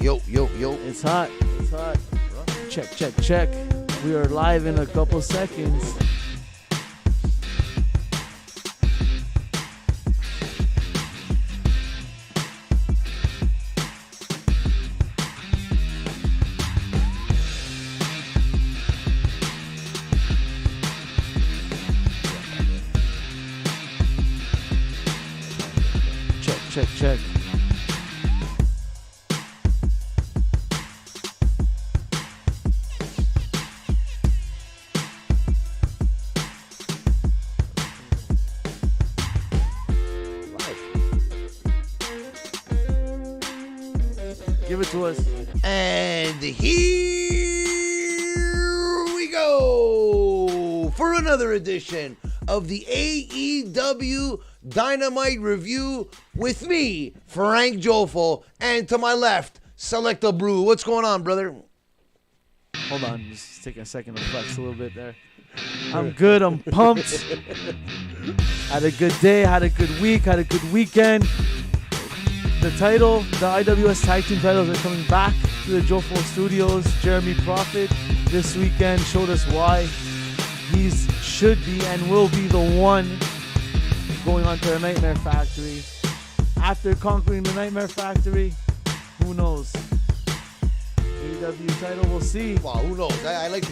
Yo, yo, yo. It's hot. It's hot. Check, check, check. We are live in a couple seconds. Check, check, check. Give it to us. And here we go for another edition of the AEW Dynamite review with me, Frank Jofel, and to my left, Selecta Brew. What's going on, brother? Hold on, just take a second to flex a little bit there. I'm good. I'm pumped. Had a good day. Had a good week. Had a good weekend. The title, the IWS Tag Team titles are coming back to the Jofel Studios. Jeremy Prophet this weekend showed us why he should be and will be the one going on to the Nightmare Factory. After conquering the Nightmare Factory, who knows? AEW title, we'll see. Well, who knows? I like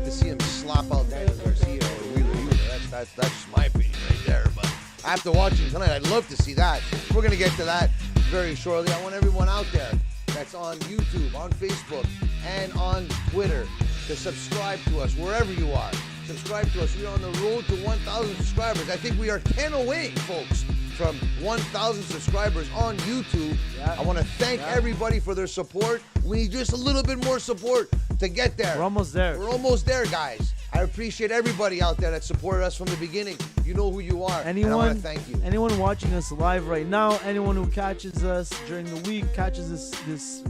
to see him slap out Daniel Garcia or Wheeler Yuta. That's just my opinion right there. But after watching tonight, I'd love to see that. We're gonna get to that very shortly. I want everyone out there that's on YouTube, on Facebook, and on Twitter to subscribe to us wherever you are. Subscribe to us. We are on the road to 1,000 subscribers. I think we are 10 away, folks, from 1,000 subscribers on YouTube. Yeah. I want to thank everybody for their support. We need just a little bit more support to get there. We're almost there. We're almost there, guys. I appreciate everybody out there that supported us from the beginning. You know who you are. And I want to thank you. Anyone watching us live right now, anyone who catches us during the week, catches this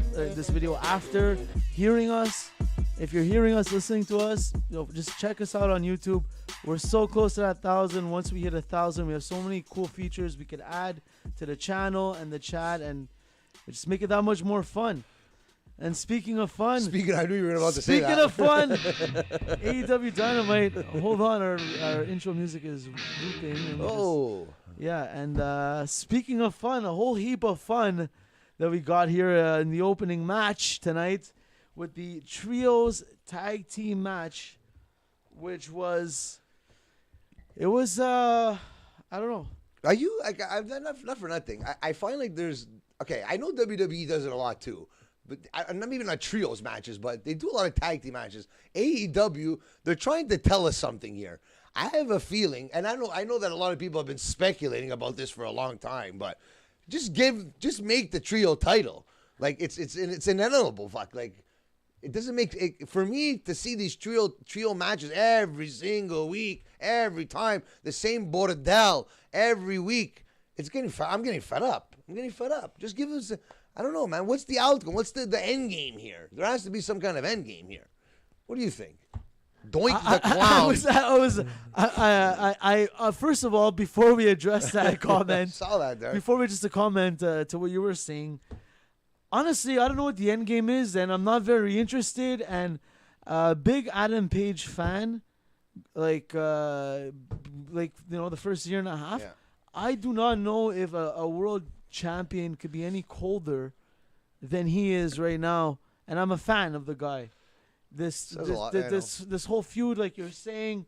video after hearing us. If you're hearing us, listening to us, just check us out on YouTube. We're so close to that 1,000. Once we hit 1,000, we have so many cool features we could add to the channel and the chat, and just make it that much more fun. And speaking of fun, I knew you were about to say that. Speaking of fun, AEW Dynamite. Hold on, our intro music is looping. Yeah, and speaking of fun, a whole heap of fun that we got here in the opening match tonight with the Trios Tag Team match, which was, I don't know. Are you, not for nothing. I find like I know WWE does it a lot too. But not even not trios matches, but they do a lot of tag team matches. AEW, they're trying to tell us something here. I have a feeling, and I know that a lot of people have been speculating about this for a long time, but just make the trio title. Like it's inevitable. Fuck, like it doesn't make it for me to see these trio matches every single week, every time the same bordel every week. I'm getting fed up. Just give us. I don't know, man. What's the outcome? What's the end game here? There has to be some kind of end game here. What do you think? Doink the clown. First of all, before we address that comment, saw that there. Before we just comment to what you were saying, honestly, I don't know what the end game is, and I'm not very interested. And big Adam Page fan, like the first year and a half. Yeah. I do not know if a world champion could be any colder than he is right now, and I'm a fan of the guy. This whole feud, like you're saying,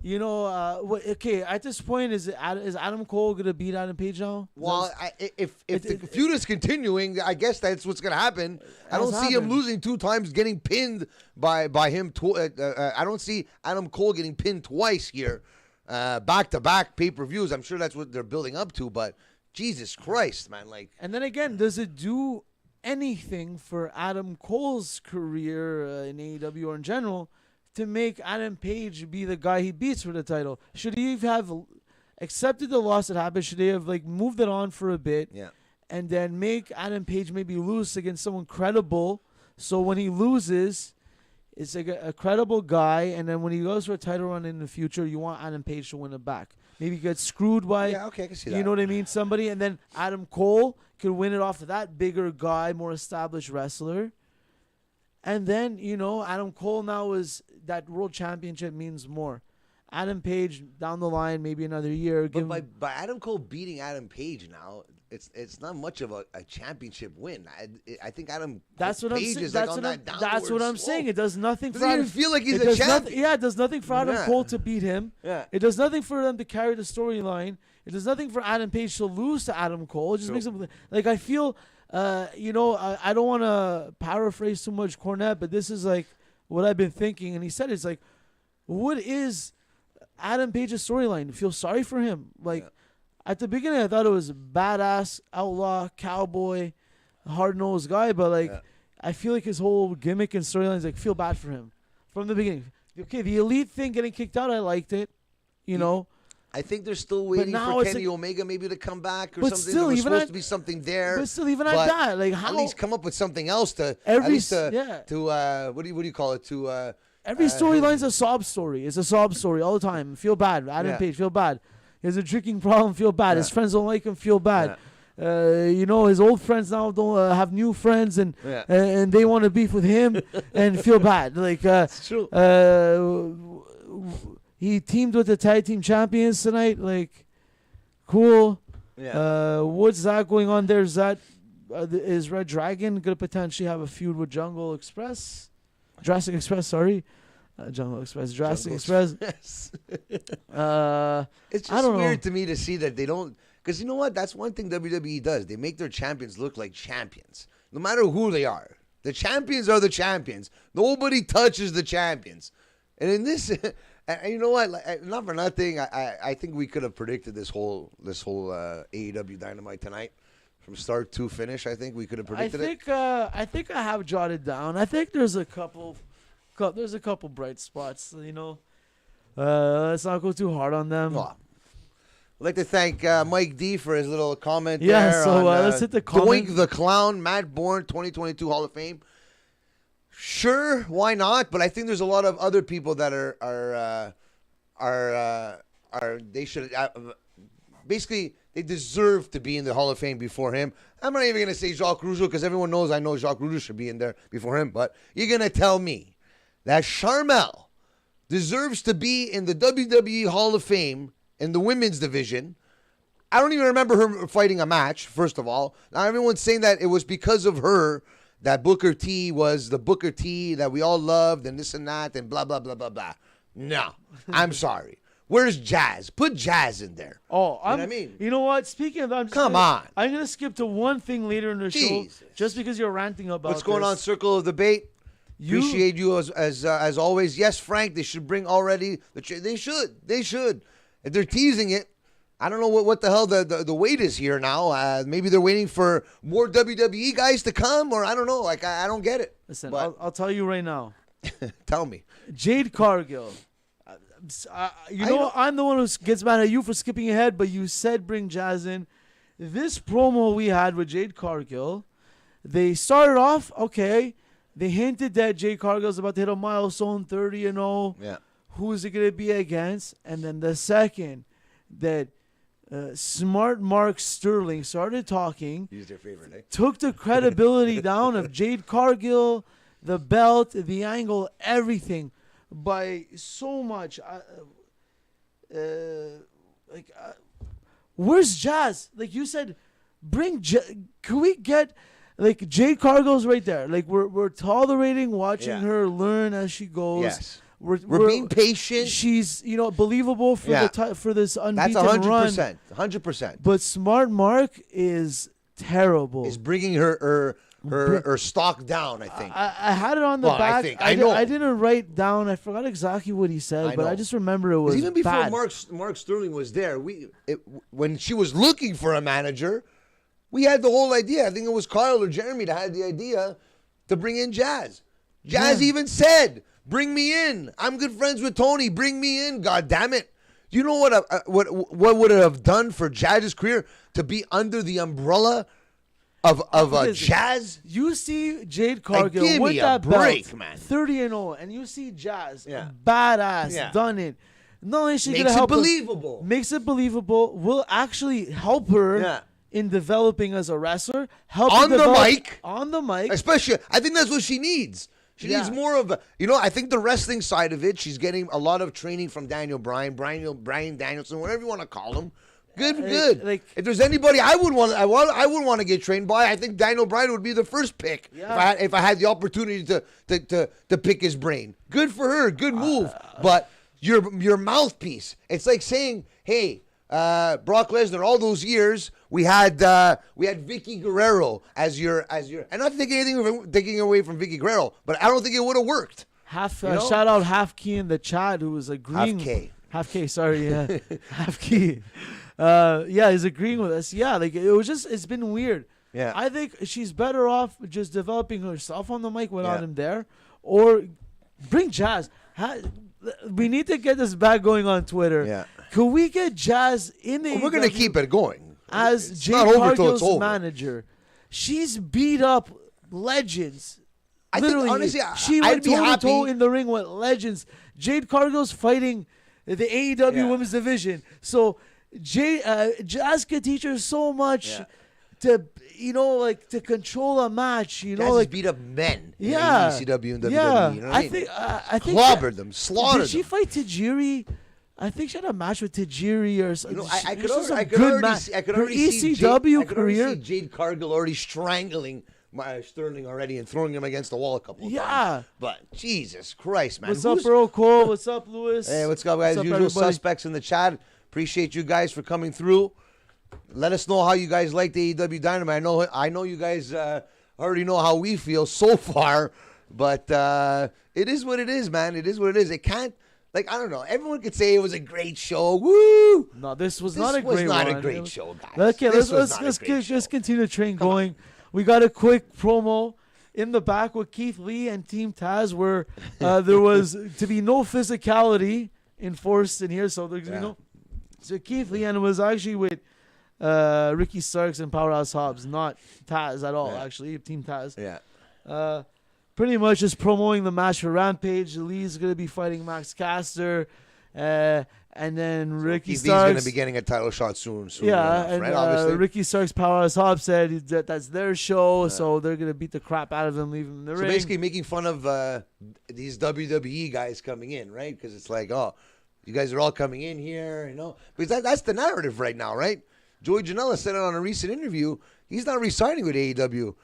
at this point, is Adam Cole gonna beat Adam Page now? Well, if the feud is continuing, I guess that's what's gonna happen. I don't see him losing 2 times, getting pinned by him. I don't see Adam Cole getting pinned twice here, back to back pay-per-views. I'm sure that's what they're building up to, but. Jesus Christ, man! And then again, does it do anything for Adam Cole's career in AEW or in general to make Adam Page be the guy he beats for the title? Should he have accepted the loss that happened? Should they have moved it on for a bit, and then make Adam Page maybe lose against someone credible? So when he loses, it's like a credible guy, and then when he goes for a title run in the future, you want Adam Page to win it back. Maybe he gets screwed by, Yeah, okay, I can see that. you know what I mean, somebody, and then Adam Cole could win it off of that bigger guy, more established wrestler. And then, Adam Cole now is that world championship means more. Adam Page down the line, maybe another year. But by Adam Cole beating Adam Page now, it's not much of a championship win. I think Adam Page is like on that downward That's what I'm saying. It does nothing for Adam. Adam. Doesn't even feel like he's a champion. It does nothing for Adam Cole to beat him. Yeah. It does nothing for them to carry the storyline. It does nothing for Adam Page to lose to Adam Cole. It just makes him like I feel. I don't want to paraphrase too much Cornette, but this is like what I've been thinking. And he said it's like, what is Adam Page's storyline? Feel sorry for him. Like at the beginning, I thought it was a badass outlaw cowboy, hard nosed guy, but like I feel like his whole gimmick and storyline is like feel bad for him from the beginning. Okay, the elite thing getting kicked out, I liked it. I think they're still waiting for Kenny Omega maybe to come back or something. Still, there was supposed to be something there. But still, even at that, like how at least come up with something else to what do you call it to. Every storyline's a sob story. It's a sob story all the time. Feel bad. Adam Page, feel bad. He has a drinking problem. Feel bad. His friends don't like him. Feel bad. His old friends now don't have new friends, and they want to beef with him and feel bad. Like it's true. He teamed with the tag team champions tonight. Like, cool. Yeah. What's that going on there? Is that is reDRagon gonna potentially have a feud with Jurassic Express? Sorry. Jungle Express, Jurassic Express. It's I just don't weird know. to me to see that they don't. Because you know what? That's one thing WWE does. They make their champions look like champions, no matter who they are. The champions are the champions. Nobody touches the champions. And in this, and you know what? Not for nothing. I think we could have predicted this whole AEW Dynamite tonight, from start to finish. I think we could have predicted it. I think I have jotted down. I think there's a couple bright spots. Let's not go too hard on them. Well, I'd like to thank Mike D for his little comment there. Yeah, so let's hit the comment. Doink the Clown, Matt Bourne, 2022 Hall of Fame. Sure, why not? But I think there's a lot of other people that are they should basically they deserve to be in the Hall of Fame before him. I'm not even going to say Jacques Rougeau because everyone knows I know Jacques Rougeau should be in there before him. But you're going to tell me that Charmel deserves to be in the WWE Hall of Fame in the women's division. I don't even remember her fighting a match, first of all. Now everyone's saying that it was because of her that Booker T was the Booker T that we all loved and this and that and blah, blah, blah, blah, blah. No, I'm sorry. Where's Jazz? Put Jazz in there. Oh, you know what I mean? You know what? Speaking of that, I'm going to skip to one thing later in the show just because you're ranting about what's going on, Circle of Debate. Appreciate you as always. Yes, Frank, they should bring already. They should. If they're teasing it, I don't know what the hell the wait is here now. Maybe they're waiting for more WWE guys to come, or I don't know. Like I don't get it. Listen, I'll tell you right now. Tell me. Jade Cargill. I'm the one who gets mad at you for skipping ahead, but you said bring Jazz in. This promo we had with Jade Cargill, they started off okay. They hinted that Jade Cargill's about to hit a milestone, 30-0. Yeah. Who's it going to be against? And then the second that smart Mark Sterling started talking, he's their favorite, eh? Took the credibility down of Jade Cargill, the belt, the angle, everything by so much. Where's Jazz? Like you said, can we get... Like Jade Cargill's right there. Like we're tolerating watching her learn as she goes. Yes. We're being patient. She's believable for this unbeaten run. That's 100%. But Smart Mark is terrible. Is bringing her stock down. I think. I had it on the back. I didn't write down. I forgot exactly what he said, but I just remember it was even before bad. Mark Sterling was there. When she was looking for a manager. We had the whole idea. I think it was Carl or Jeremy that had the idea to bring in Jazz. Jazz even said, "Bring me in. I'm good friends with Tony. Bring me in. God damn it!" You know what would it have done for Jazz's career to be under the umbrella of Jazz. You see Jade Cargill give with me a that break, belt, man. 30-0, and you see Jazz, Yeah. badass, Yeah. done it. Not only is she Makes gonna it help believable. makes it believable. Will actually help her Yeah. in developing as a wrestler. Help On her the develop mic. on the mic. Especially, I think that's what she needs. She needs more of a, I think the wrestling side of it, she's getting a lot of training from Brian Danielson, whatever you want to call him. Good. like- if there's anybody I would want to get trained by, I think Daniel Bryan would be the first pick. Yeah. If I had the opportunity to pick his brain. Good for her, good move. But your mouthpiece, it's like saying, hey, Brock Lesnar, all those years we had Vicky Guerrero as your, and not taking away from Vicky Guerrero, but I don't think it would have worked. Shout out Half Key in the chat who was agreeing. Half K, sorry, yeah, Half Key. He's agreeing with us. Yeah, like it's been weird. Yeah. I think she's better off just developing herself on the mic without him there, or bring Jazz. We need to get this back going on Twitter. Yeah. Could we get Jazz in the? We're gonna keep it going as Jade Cargill's manager. She's beat up legends. I Literally, think, honestly, she I'd went be happy. toe-to-toe in the ring with legends. Jade Cargill's fighting the AEW Women's Division. So Jazz could teach her so much to control a match. Jazz has beat up men in ECW and WWE. Yeah, You know what I mean? I think clobbered them, slaughtered Did she fight Tajiri? I think she had a match with Tajiri or something. I could already see Jade Cargill already strangling Sterling already and throwing him against the wall a couple of times. But Jesus Christ, man. What's up, Earl Cole? What's up, Lewis? Hey, what's up, guys? Usual everybody? Suspects in the chat. Appreciate you guys for coming through. Let us know how you guys like the AEW Dynamite. I know you guys already know how we feel so far, but it is what it is, man. It is what it is. It can't. Like, I don't know. Everyone could say it was a great show. Woo! No, this was not a great one. This was not a great show, guys. Okay, let's continue the train going. We got a quick promo in the back with Keith Lee and Team Taz where there was to be no physicality enforced in here. So there's So Keith Lee, and it was actually with Ricky Starks and Powerhouse Hobbs, not Taz at all, actually. Team Taz. Yeah. Pretty much just promoting the match for Rampage. Lee's going to be fighting Max Caster. And then Ricky Starks. He's going to be getting a title shot soon enough, and right? Obviously. Ricky Starks, Powerhouse Hobbs said that's their show, so they're going to beat the crap out of him, leave him in the ring. So basically making fun of these WWE guys coming in, right? Because it's like, oh, you guys are all coming in here, Because that's the narrative right now, right? Joey Janela said it on a recent interview. He's not re-signing with AEW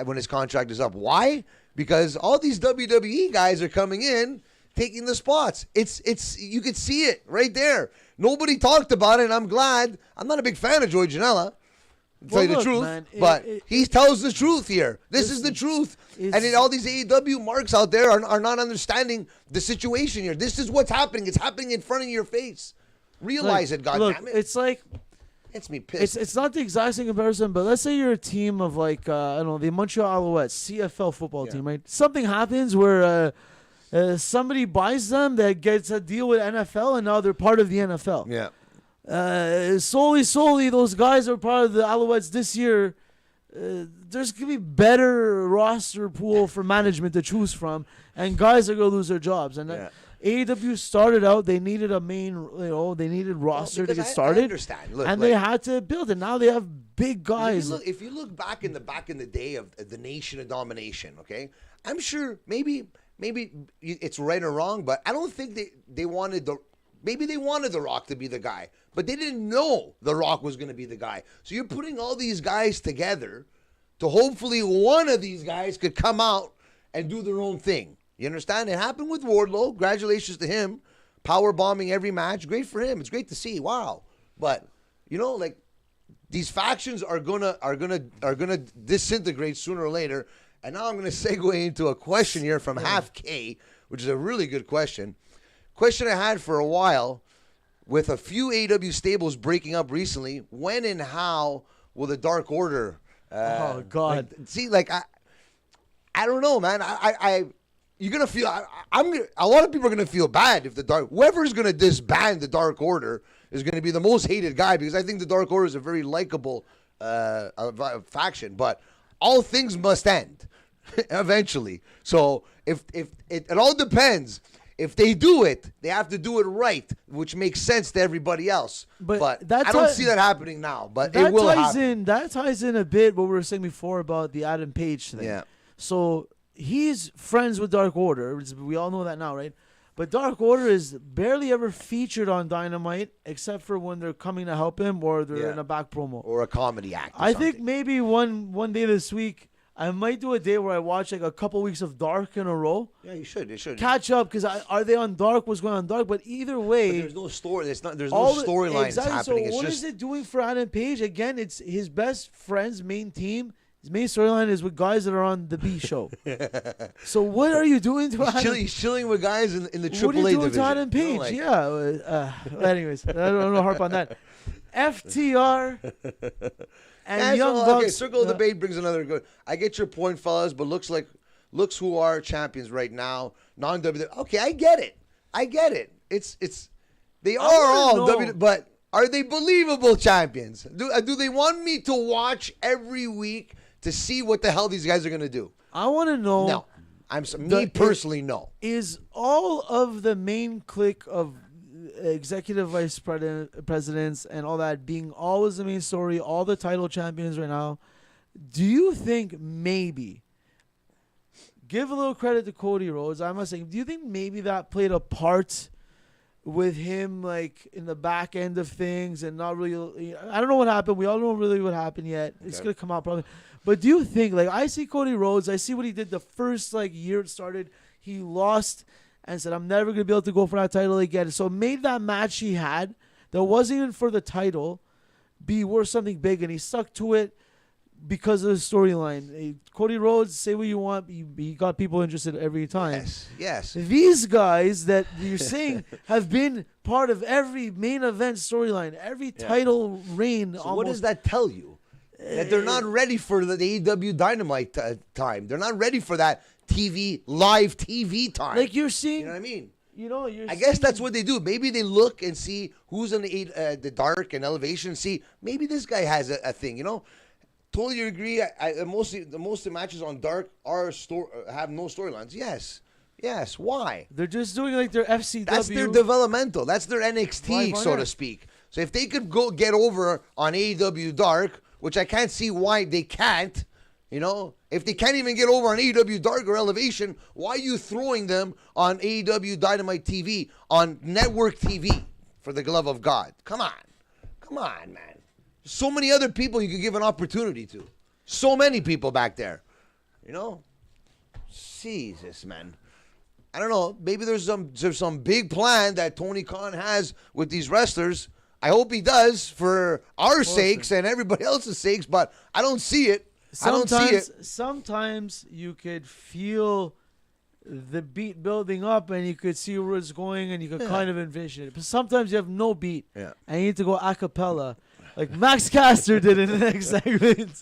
when his contract is up. Why? Because all these WWE guys are coming in, taking the spots. It's you could see it right there. Nobody talked about it, and I'm glad. I'm not a big fan of Joey Janela, to tell you the truth, man, but he tells the truth here. This is the truth. And all these AEW marks out there are not understanding the situation here. This is what's happening. It's happening in front of your face. Realize it, goddammit. It's like... It's me pissed. It's not the exact same comparison, but let's say you're a team of like I don't know, the Montreal Alouettes, CFL football team, right? Something happens where somebody buys them that gets a deal with NFL, and now they're part of the NFL. Yeah. Solely those guys are part of the Alouettes this year. There's gonna be better roster pool for management to choose from, and guys are gonna lose their jobs. And AEW started out, they needed a main, they needed roster to get started. I understand. Look, they had to build it. Now they have big guys. If you look back in the day of the Nation of Domination, okay, I'm sure maybe it's right or wrong, but I don't think they wanted maybe they wanted The Rock to be the guy, but they didn't know The Rock was going to be the guy. So you're putting all these guys together to hopefully one of these guys could come out and do their own thing. You understand? It happened with Wardlow. Congratulations to him. Power bombing every match. Great for him. It's great to see. Wow. But these factions are gonna disintegrate sooner or later. And now I'm gonna segue into a question here from Half K, which is a really good question. Question I had for a while, with a few AEW stables breaking up recently. When and how will the Dark Order? Oh God. I don't know, man. You're gonna feel. A lot of people are gonna feel bad if whoever's gonna disband the Dark Order is gonna be the most hated guy, because I think the Dark Order is a very likable faction, but all things must end eventually. So if it all depends. If they do it, they have to do it right, which makes sense to everybody else. But I don't see that happening now. But it will happen. That ties in a bit what we were saying before about the Adam Page thing. Yeah. So he's friends with Dark Order. We all know that now, right? But Dark Order is barely ever featured on Dynamite, except for when they're coming to help him or they're in a back promo or a comedy act. I think maybe one day this week, I might do a day where I watch like a couple weeks of Dark in a row. Yeah, you should. Catch up because are they on Dark? What's going on Dark? But either way, but there's no story. There's no storylines exactly. happening. So what is it doing for Adam Page? Again, it's his best friend's main team. His main storyline is with guys that are on the B show. So what are you doing to Adam? He's chilling with guys in the AAA division. What are you doing to Adam Page? Anyways, I don't want to harp on that. FTR. And Young Bucks. Okay, Circle of Debate brings another good. I get your point, fellas, but looks who are champions right now. Non-WWE. Okay, I get it. It's they are all WWE, but are they believable champions? Do they want me to watch every week to see what the hell these guys are gonna do? I want to know. No, personally, no. Is all of the main clique of executive vice presidents and all that being always the main story, all the title champions right now, do you think maybe, give a little credit to Cody Rhodes, I'm not saying, do you think maybe that played a part with him like in the back end of things and not really, I don't know what happened. We all don't know really what happened yet. It's going to come out probably. But do you think, like, I see Cody Rhodes, I see what he did the first like year it started. He lost and said, I'm never going to be able to go for that title again. So made that match he had that wasn't even for the title be worth something big, and he stuck to it because of the storyline. Cody Rhodes, say what you want, he got people interested every time. Yes. These guys that you're saying have been part of every main event storyline, every title reign. So what does that tell you? That they're not ready for the AEW Dynamite time. They're not ready for that live TV time. Like you're seeing. You know what I mean? I guess that's what they do. Maybe they look and see who's in the Dark and Elevation and see maybe this guy has a thing, Totally agree. Most of the matches on Dark have no storylines. Yes. Why? They're just doing like their FCW. That's their developmental. That's their NXT, so to speak. So if they could go get over on AEW Dark, which I can't see why they can't, if they can't even get over on AEW Dark or Elevation, why are you throwing them on AEW Dynamite TV, on network TV, for the love of God? Come on, man. So many other people you could give an opportunity to. So many people back there. Jesus, man. I don't know. Maybe there's some big plan that Tony Khan has with these wrestlers. I hope he does for our sakes and everybody else's sakes, but I don't see it. Sometimes you could feel the beat building up and you could see where it's going and you could kind of envision it. But sometimes you have no beat and you need to go a cappella. Like Max Caster did in the next segment.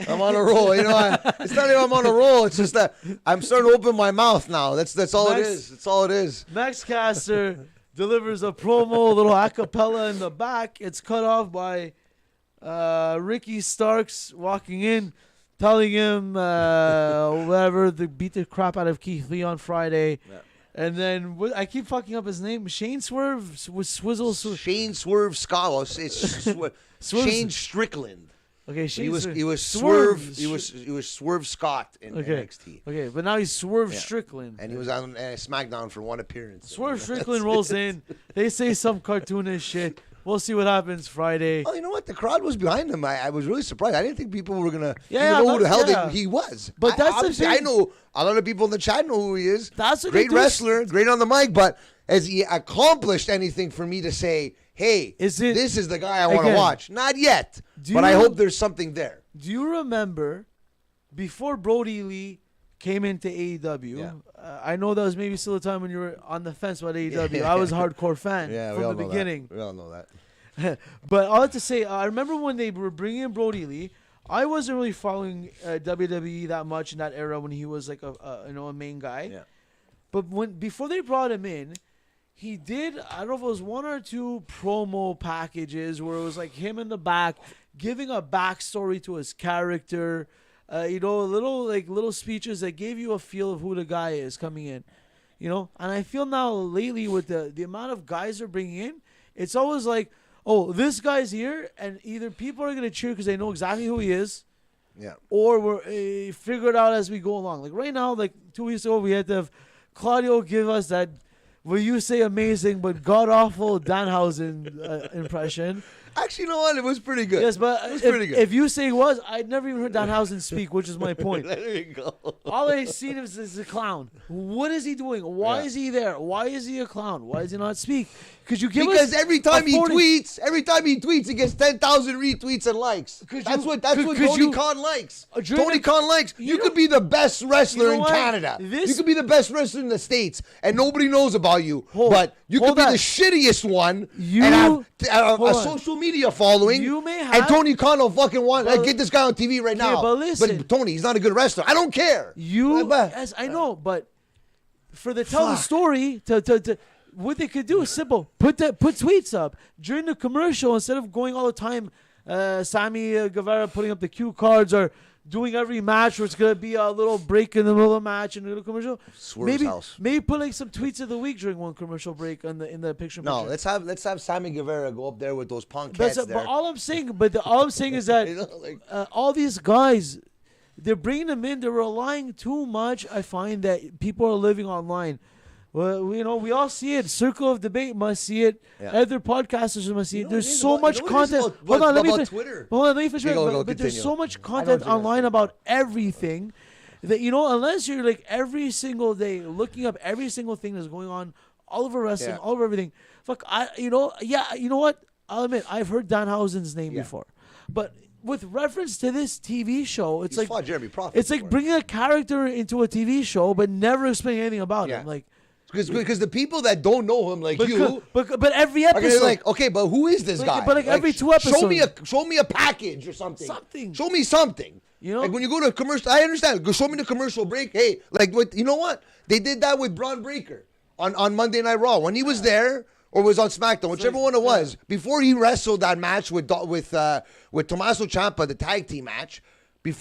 I'm on a roll. It's not even I'm on a roll. It's just that I'm starting to open my mouth now. That's all it is. That's all it is. Max Caster delivers a promo, a little a cappella in the back. It's cut off by Ricky Starks walking in, telling him whatever, they beat the crap out of Keith Lee on Friday. Yeah. And then I keep fucking up his name. Shane Swerve was Swizzle. Shane Swerve Scott. It's Shane Strickland. Okay, he was Swerve. He was Swerve Scott in NXT. Okay, but now he's Swerve Strickland, and he was on SmackDown for one appearance. Swerve Strickland rolls in. They say some cartoonish shit. We'll see what happens Friday. Oh, you know what? The crowd was behind him. I was really surprised. I didn't think people were gonna know who the hell he was. But that's the thing. I know a lot of people in the chat know who he is. That's a great wrestler, great on the mic. But has he accomplished anything for me to say, "Hey, this is the guy I want to watch"? Not yet. But I hope there's something there. Do you remember before Brody Lee came into AEW? Yeah. I know that was maybe still a time when you were on the fence about AEW. I was a hardcore fan from the beginning. We all know that. But all I have to say, I remember when they were bringing in Brody Lee, I wasn't really following WWE that much in that era when he was like a main guy. Yeah. But before they brought him in, he did, I don't know if it was one or two promo packages where it was like him in the back giving a backstory to his character. Little speeches that gave you a feel of who the guy is coming in. And I feel now lately with the amount of guys they're bringing in, it's always like, oh, this guy's here, and either people are gonna cheer because they know exactly who he is. Yeah. Or we're figure it out as we go along. Like right now, like 2 weeks ago, we had to have Claudio give us that, will you say amazing but god awful Danhausen impression. Actually, you know what? It was pretty good. Yes, but it was pretty good. If you say it was, I'd never even heard Danhausen speak, which is my point. There you go. All I seen is a clown. What is he doing? Why is he there? Why is he a clown? Why does he not speak? Because every time he tweets, he gets 10,000 retweets and likes. That's what Tony Khan likes. Tony Khan likes. You could be the best wrestler in Canada. You could be the best wrestler in the States, and nobody knows about you. But you could be the shittiest one and have a social media following. And Tony Khan will fucking want get this guy on TV right now. But listen, but Tony, he's not a good wrestler. I don't care. Yes, I know, but for the tell the story to what they could do is simple. Put tweets up during the commercial instead of going all the time. Sammy Guevara putting up the cue cards or doing every match where it's gonna be a little break in the middle of the match and a little commercial. Maybe put like some tweets of the week during one commercial break in the picture. No, let's have Sammy Guevara go up there with those punk cats there. But all I'm saying is that all these guys, they're bringing them in. They're relying too much. I find that people are living online. Well, we all see it. Circle of Debate must see it. Yeah. Other podcasters must see it. There's so much content. Hold on, let me finish. But there's so much content online about everything that unless you're like every single day looking up every single thing that's going on all over wrestling, all over everything. Fuck, you know what? I'll admit I've heard Danhausen's name before, but with reference to this TV show, it's like Jeremy Prophet it's like bringing a character into a TV show but never explaining anything about him. Like. Because the people that don't know him like but every episode, like, okay, but who is this guy? But like every 2 episodes, show me a package or something. Show me something. Like when you go to a commercial, I understand. Go show me the commercial break. Hey, like you know what? They did that with Braun Breaker on Monday Night Raw when he was there or was on SmackDown, whichever one it was. Before he wrestled that match with Tommaso Ciampa, the tag team match.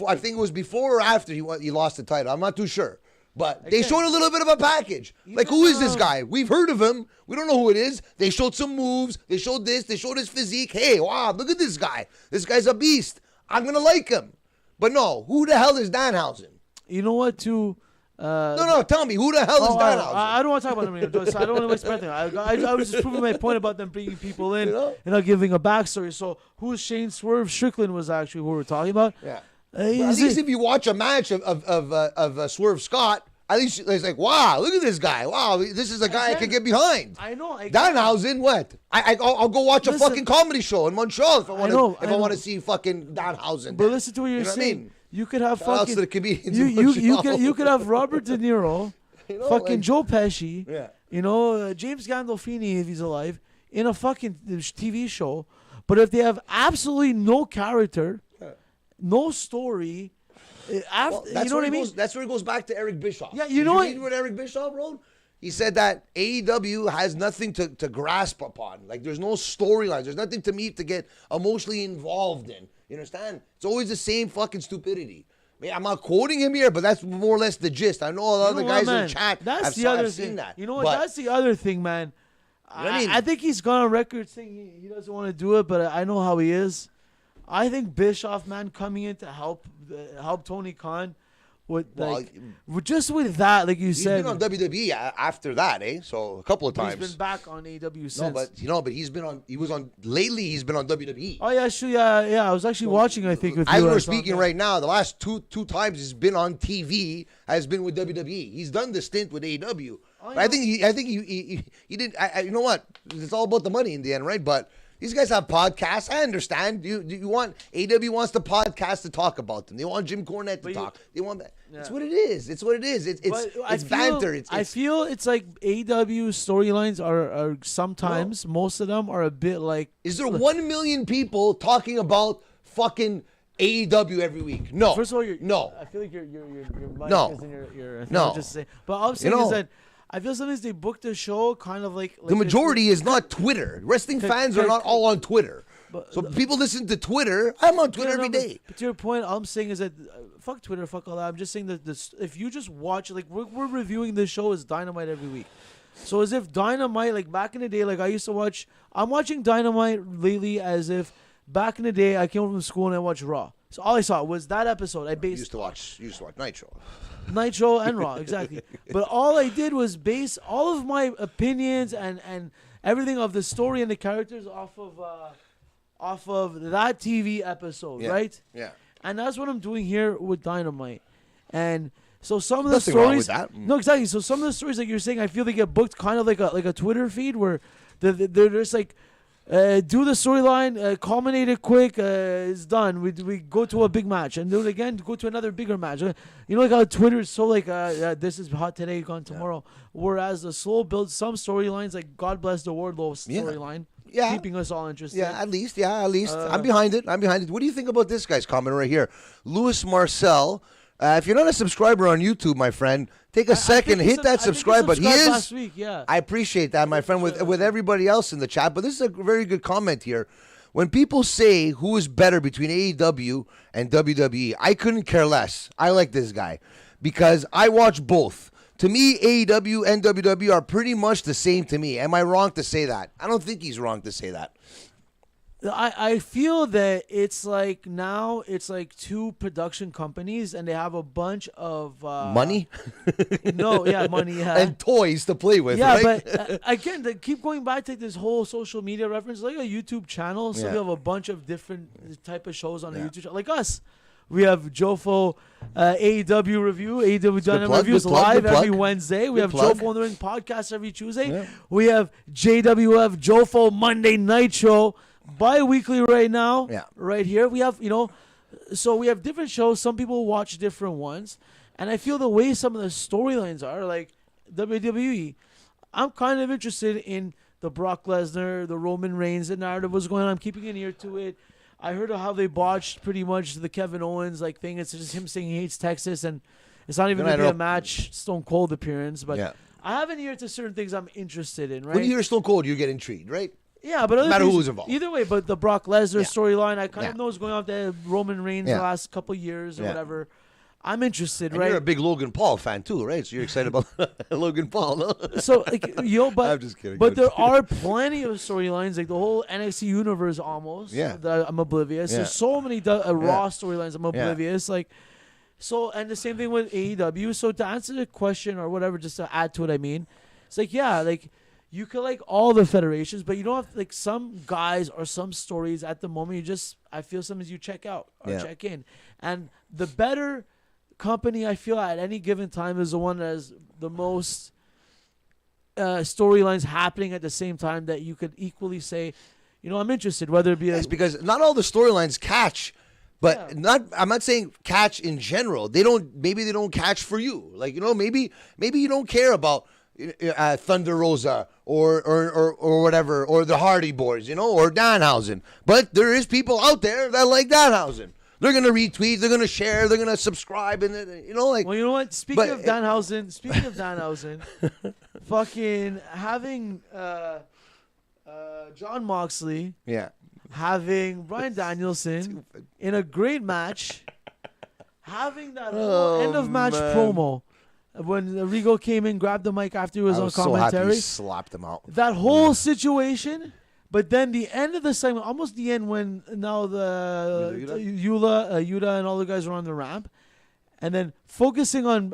I think it was before or after he lost the title. I'm not too sure. But they showed a little bit of a package. Like, who is this guy? We've heard of him. We don't know who it is. They showed some moves. They showed this. They showed his physique. Hey, wow, look at this guy. This guy's a beast. I'm going to like him. But no, who the hell is Danhausen? You know what, too? No, tell me. Who the hell is Danhausen? I don't want to talk about him. So I don't want to waste my time. I was just proving my point about them bringing people in and not giving a backstory. So who's Shane Swerve Strickland was actually who we're talking about. Yeah. At least if you watch a match of Swerve Scott, at least it's like, wow, look at this guy. Wow, this is a guy I can get behind. I know. Danhausen, what? I'll go watch a fucking comedy show in Montreal if I want to see fucking Danhausen. But listen to what you're saying. You could have fucking to the comedians you could have Robert De Niro, Joe Pesci, James Gandolfini if he's alive in a fucking TV show. But if they have absolutely no character, no story. That's what I mean? That's where it goes back to Eric Bischoff. Yeah, Did you read what Eric Bischoff wrote? He said that AEW has nothing to grasp upon. Like, there's no storylines. There's nothing to me to get emotionally involved in. You understand? It's always the same fucking stupidity. I mean, I'm not quoting him here, but that's more or less the gist. I know a lot of the guys in the chat have seen that. You know what? That's the other thing, man. I think he's gone on record saying he doesn't want to do it, but I know how he is. I think Bischoff, man, coming in to help Tony Khan with just with that, like you said. He's been on WWE after that, eh? So a couple of times. He's been back on AEW since. But he's been on. He's been on WWE. Oh yeah, actually, yeah. I was actually watching. I think with as we're speaking right now, the last two times he's been on TV has been with WWE. He's done the stint with AEW. But I think he didn't. You know what? It's all about the money in the end, right? But. These guys have podcasts. I understand. You want AEW wants the podcast to talk about them. They want Jim Cornette to talk. They want that. Yeah. It's what it is. It's what it is. It's banter. I feel it's like AEW storylines are sometimes most of them are a bit like. Is there 1 million people talking about fucking AEW every week? No. First of all, no. I feel like your mic is in your no. Just say. But all I'm saying is that. I feel sometimes they book the show kind of like the majority is not Twitter. Wrestling fans are not all on Twitter. So people listen to Twitter. I'm on Twitter every day. But to your point, all I'm saying is that fuck Twitter, fuck all that. I'm just saying that if you just watch, like we're reviewing this show as Dynamite every week. So as if Dynamite, like back in the day, like I used to watch, I'm watching Dynamite lately as if back in the day I came home from school and I watched Raw. So all I saw was that episode. You used to watch Nitro. Nitro and Raw, exactly. But all I did was base all of my opinions and everything of the story and the characters off of that TV episode, right? Yeah. And that's what I'm doing here with Dynamite. And so some of the Nothing wrong with stories, that. no, exactly. So some of the stories like you're saying, I feel they get booked kind of like a Twitter feed where they're just like, do the storyline, culminate it quick, it's done. We go to a big match and do it again, go to another bigger match. You know, like how Twitter is so like, this is hot today, gone tomorrow. Whereas the slow build, some storylines, like God bless the Wardlow storyline, keeping us all interested. Yeah, at least. I'm behind it. What do you think about this guy's comment right here? Louis Marcel. If you're not a subscriber on YouTube, my friend, take a second, hit that subscribe button. He is. Last week, yeah. I appreciate that, my friend, with everybody else in the chat. But this is a very good comment here. When people say who is better between AEW and WWE, I couldn't care less. I like this guy because I watch both. To me, AEW and WWE are pretty much the same to me. Am I wrong to say that? I don't think he's wrong to say that. I feel that it's like now it's like two production companies and they have a bunch of money. Money, yeah, and toys to play with. Yeah, right? but again, they keep going back to this whole social media reference, like a YouTube channel. So we have a bunch of different type of shows on a YouTube channel, like us. We have Jofo AEW review, AEW Dynamite reviews live every Wednesday. We have Jofo on the Ring podcast every Tuesday. Yeah. We have JWF Jofo Monday Night Show. Bi-weekly right now, right here. We have, so we have different shows. Some people watch different ones. And I feel the way some of the storylines are, like WWE, I'm kind of interested in the Brock Lesnar, the Roman Reigns, the narrative, what's going on. I'm keeping an ear to it. I heard of how they botched pretty much the Kevin Owens like thing. It's just him saying he hates Texas, and it's not even going to be a match, Stone Cold appearance. But I have an ear to certain things I'm interested in, right? When you hear Stone Cold, you get intrigued, right? Yeah, but no matter who's involved. Either way, but the Brock Lesnar storyline, I kind of know what's going on with the Roman Reigns the last couple years or whatever. I'm interested, and right? You're a big Logan Paul fan too, right? So you're excited about Logan Paul, no? So, like, but I'm just kidding. But there are plenty of storylines, like the whole NXT universe almost. Yeah, that I'm oblivious. There's so many Raw storylines I'm oblivious. Like, so, and the same thing with AEW. So to answer the question or whatever, just to add to what I mean, it's like you could like all the federations, but you don't have like some guys or some stories at the moment. I feel sometimes you check out or check in, and the better company I feel at any given time is the one that has the most storylines happening at the same time that you could equally say, I'm interested. Whether it be because not all the storylines catch. But I'm not saying catch in general. Maybe they don't catch for you. Like, maybe you don't care about Thunder Rosa or whatever, or the Hardy Boys, or Danhausen. But there is people out there that like Danhausen. They're gonna retweet, they're gonna share, they're gonna subscribe, and like. Well, you know what? Speaking of Danhausen, fucking having John Moxley, having Bryan Danielson in a great match, having that whole end of match promo. When Regal came in, grabbed the mic after he was on commentary. So happy he slapped him out. That whole situation, but then the end of the segment, almost the end when now the Yuta and all the guys are on the ramp, and then focusing on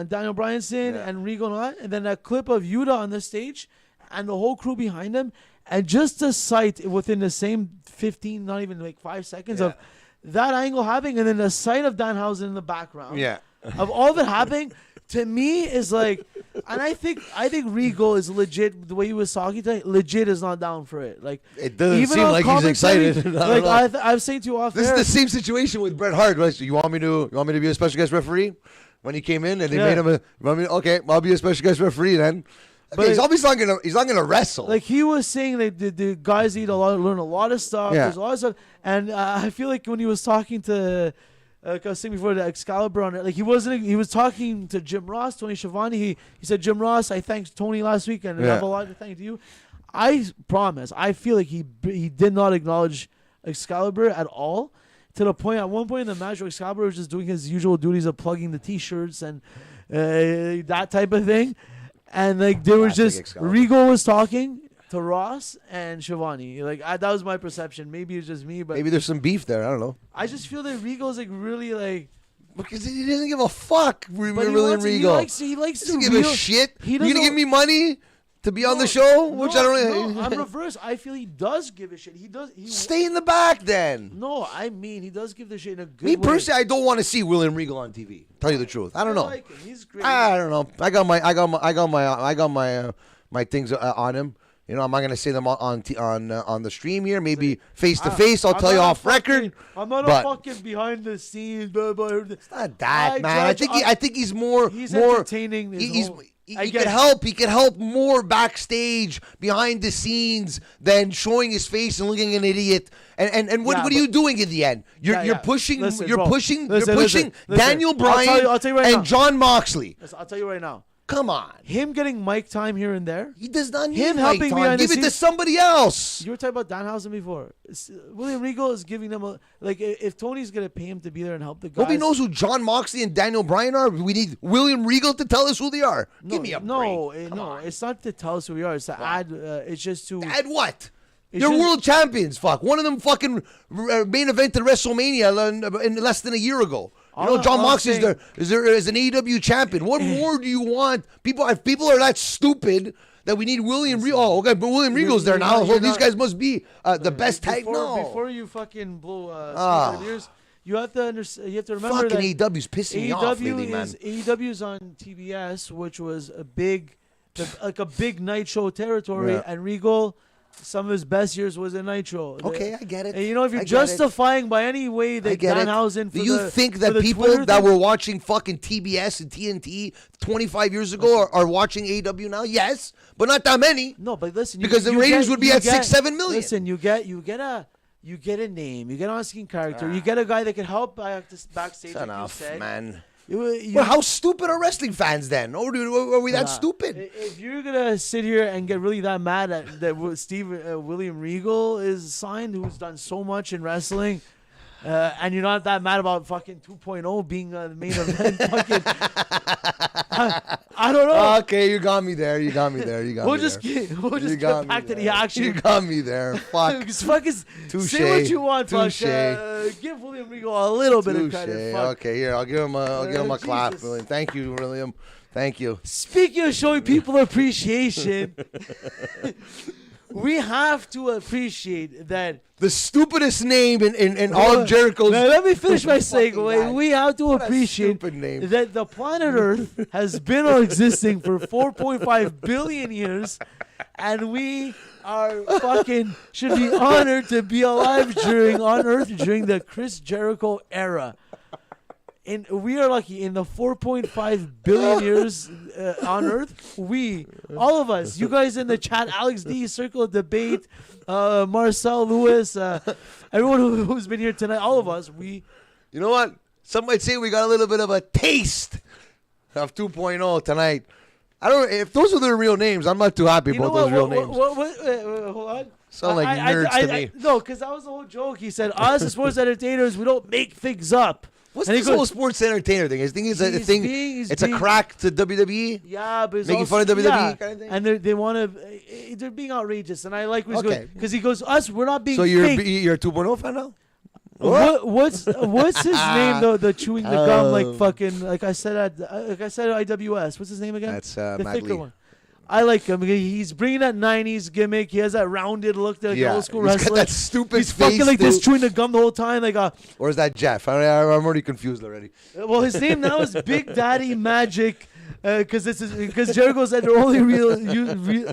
Daniel Bryanson and Regal and then that clip of Yuta on the stage and the whole crew behind him, and just the sight within the same 15, not even like 5 seconds of that angle happening, and then the sight of Danhausen in the background of all that happening. To me, is like, and I think Regal is legit. The way he was talking today, legit is not down for it. Like, it doesn't seem like he's excited. Like I'm saying to you off. This is the same situation with Bret Hart. Right? So you want me to be a special guest referee when he came in and they made him okay, I'll be a special guest referee then. Okay, but he's obviously not gonna wrestle. Like he was saying, the guys learn a lot of stuff. There's a lot of stuff, and I feel like when he was talking to. Like I was saying before, the Excalibur on it. Like he was talking to Jim Ross, Tony Schiavone. He said, Jim Ross, I thanked Tony last week, and I have a lot to thank you. I promise. I feel like he did not acknowledge Excalibur at all. To the point, at one point in the match, where Excalibur was just doing his usual duties of plugging the T-shirts and that type of thing. And like there was just Excalibur. Regal was talking to Ross and Shivani. Like that was my perception. Maybe it's just me, but Maybe there's some beef there. I don't know. I just feel that Regal's like really like. Because he doesn't give a fuck. But Regal. he likes to doesn't give a shit. He You gonna doesn't- give me money to be on the show? Which I don't know. No, I'm reverse. I feel he does give a shit. He does. Stay in the back then. No, I mean he does give the shit in a good Me way. personally, I don't want to see William Regal on TV. Tell you the truth, I don't know. like him. He's great. I don't know. I got my things on him. You know, I'm not gonna say them on the stream here. Maybe face to face. I'll tell you off record. I'm not but a fucking behind the scenes. It's not that, man. I think he's more. He's more entertaining. He could help. He could help more backstage, behind the scenes, than showing his face and looking an idiot. And what are you doing in the end? You're pushing. Listen, you're bro. pushing. Listen, you're pushing listen. Daniel Bryan I'll tell you right and now. John Moxley. Listen, I'll tell you right now. Come on. Him getting mic time here and there. He does not need Him helping mic me time. on the Give it to scenes. somebody else. You were talking about Danhausen before. William Regal is giving them if Tony's gonna pay him to be there and help the guys. Nobody knows who John Moxley and Daniel Bryan are. We need William Regal to tell us who they are. Give me a break. No. It's not to tell us who we are. It's to add. It's just to add what? It's They're just- world champions. Fuck. One of them fucking main evented WrestleMania in less than a year ago. You know, John Moxley is an AEW champion. What more do you want? People are that stupid that we need William Regal. Oh, okay, but William Regal's there now. So these guys must be the best tag. No. Before you fucking blow Steve ears, you have to understand. You have to remember Fucking that AEW's pissing me off lately, man. AEW's on TBS, which was a big night show territory, Yeah. and Regal. Some of his best years was in Nitro. Okay, I get it. And you know, if you're I get it. justifying by any way that Danhausen, Do you think that people that were watching fucking TBS and TNT 25 years ago are watching AEW now? Yes, but not that many. No, but listen, because the ratings would be at 6-7 million. Listen, you get a name, you get an on-screen character, you get a guy that can help backstage. That's like enough, you said. man. Well, how stupid are wrestling fans then? Or are we that stupid? If you're gonna sit here and get really that mad at that William Regal is signed, who's done so much in wrestling, and you're not that mad about fucking 2.0 being the main event, fucking, I don't know. Okay, you got me there. We'll just get back to the action. You got me there. Fuck. Just fucking say what you want, fuck. Give William Regal a little bit of credit. Fuck. Okay, here I'll give him a clap, Jesus. William. Thank you, William. Thank you. Speaking of showing people appreciation, we have to appreciate that. The stupidest name in all of Jericho's. Now, let me finish my segue. God. We have to What a appreciate stupid name. that the planet Earth has been existing for 4.5 billion years, and we are fucking should be honored to be alive on Earth during the Chris Jericho era. And we are lucky in the 4.5 billion years on Earth. All of us, you guys in the chat, Alex D, Circle of Debate, Marcel Lewis, everyone who's been here tonight, all of us, You know what? Some might say we got a little bit of a taste of 2.0 tonight. I don't know if those are their real names. I'm not too happy about those real names. Hold on. Sound like nerds to me. No, because that was the whole joke. He said, us as sports entertainers, we don't make things up. What's this whole sports entertainer thing? I think it's a thing. It's a crack to WWE. Yeah, but it's making also, fun of WWE yeah, kind of thing. and they want to. They're being outrageous, and I like what he's going because he goes, "Us, we're not being." So fake. you're a 2.0 fan now? What's his name though? The chewing the gum like fucking like I said at IWS. What's his name again? That's the Matt thicker Lee. one. I like him. He's bringing that 90s gimmick. He has that rounded look like old school he's wrestler. got that stupid He's face fucking like this, too. chewing the gum the whole time. Like Or is that Jeff? I'm already confused already. well, his name now is Big Daddy Magic. Because Jericho said they're only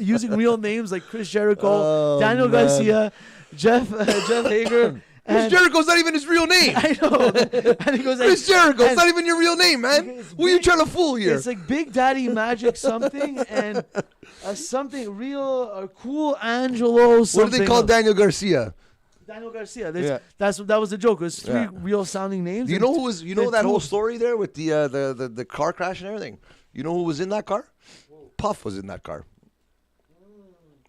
using real names like Chris Jericho, Daniel Garcia, Jeff Hager. Chris Jericho's not even his real name. I know. And he goes like, Chris Jericho's not even your real name, man. Who are you trying to fool here? It's like Big Daddy Magic something and something real or cool Angelo something. What do they call Daniel Garcia? Daniel Garcia. That was the joke. It was three real sounding names. Do you know who was? You know that whole story there with the car crash and everything. You know who was in that car? Puff was in that car.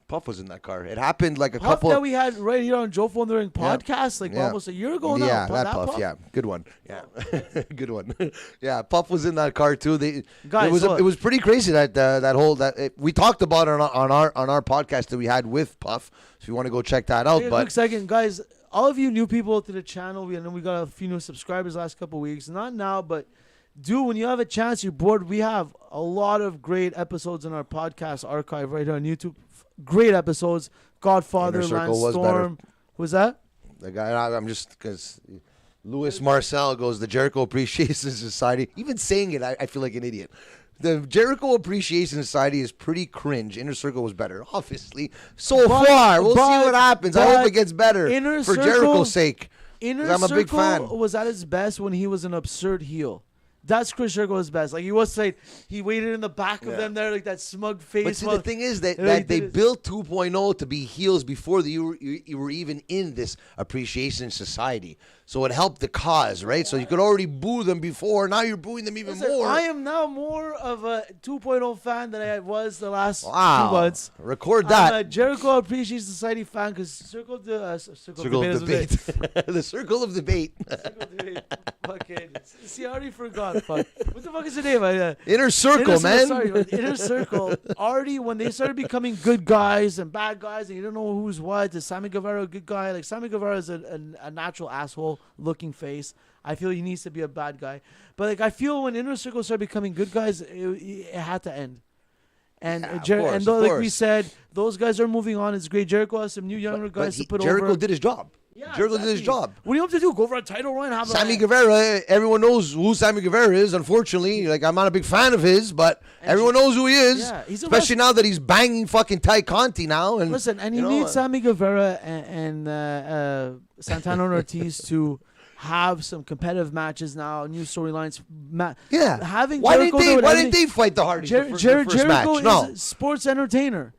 Puff was in that car. It happened like a Puff couple. that we had right here on Joe Phone during podcast, almost a year ago now. Yeah, that Puff. Yeah, good one. Yeah, good one. Yeah, Puff was in that car too. Guys, it was pretty crazy we talked about it on our podcast that we had with Puff. So if you want to go check that out, a quick second, guys. All of you new people to the channel, we got a few new subscribers last couple of weeks. Not now, but when you have a chance, you're bored. We have a lot of great episodes in our podcast archive right here on YouTube. Great episodes. Godfather, Lance Storm. Who's that? The guy, I'm just, because Louis Marcel goes, the Jericho Appreciation Society. Even saying it, I feel like an idiot. The Jericho Appreciation Society is pretty cringe. Inner Circle was better, obviously. Far. We'll see what happens. I hope it gets better for Jericho's sake. I'm a big fan. Was at his best when he was an absurd heel. That's Chris Jericho's best. Like, he was like, he waited in the back of them there, like that smug face. But see, the thing is that they built 2.0 to be heels before you were even in this appreciation society. So it helped the cause, right? So you could already boo them before. Now you're booing them even more. I am now more of a 2.0 fan than I was the last 2 months. Record that. I'm a Jericho Appreciation Society fan because Circle of Debate. The Circle of Debate. Okay. See, I already forgot. Fuck. What the fuck is the name? Inner Circle, man. Sorry, Inner Circle. Already, when they started becoming good guys and bad guys, and you don't know who's what. Is Sammy Guevara a good guy? Like, Sammy Guevara is a natural asshole-looking face. I feel he needs to be a bad guy. But like, I feel when Inner Circle started becoming good guys, it had to end. And like we said, those guys are moving on. It's great. Jericho has some new younger guys to put over. Jericho did his job. Yeah, Jericho did his job. What do you have to do? Go for a title run? Sammy Guevara, everyone knows who Sammy Guevara is, unfortunately. Like, I'm not a big fan of his, but everyone knows who he is. Yeah, especially now that he's banging fucking Ty Conti now. And listen, and you need Sammy Guevara and Santana and Ortiz to have some competitive matches now, new storylines. Why didn't they fight the Hardys for the first match? Jericho is a sports entertainer.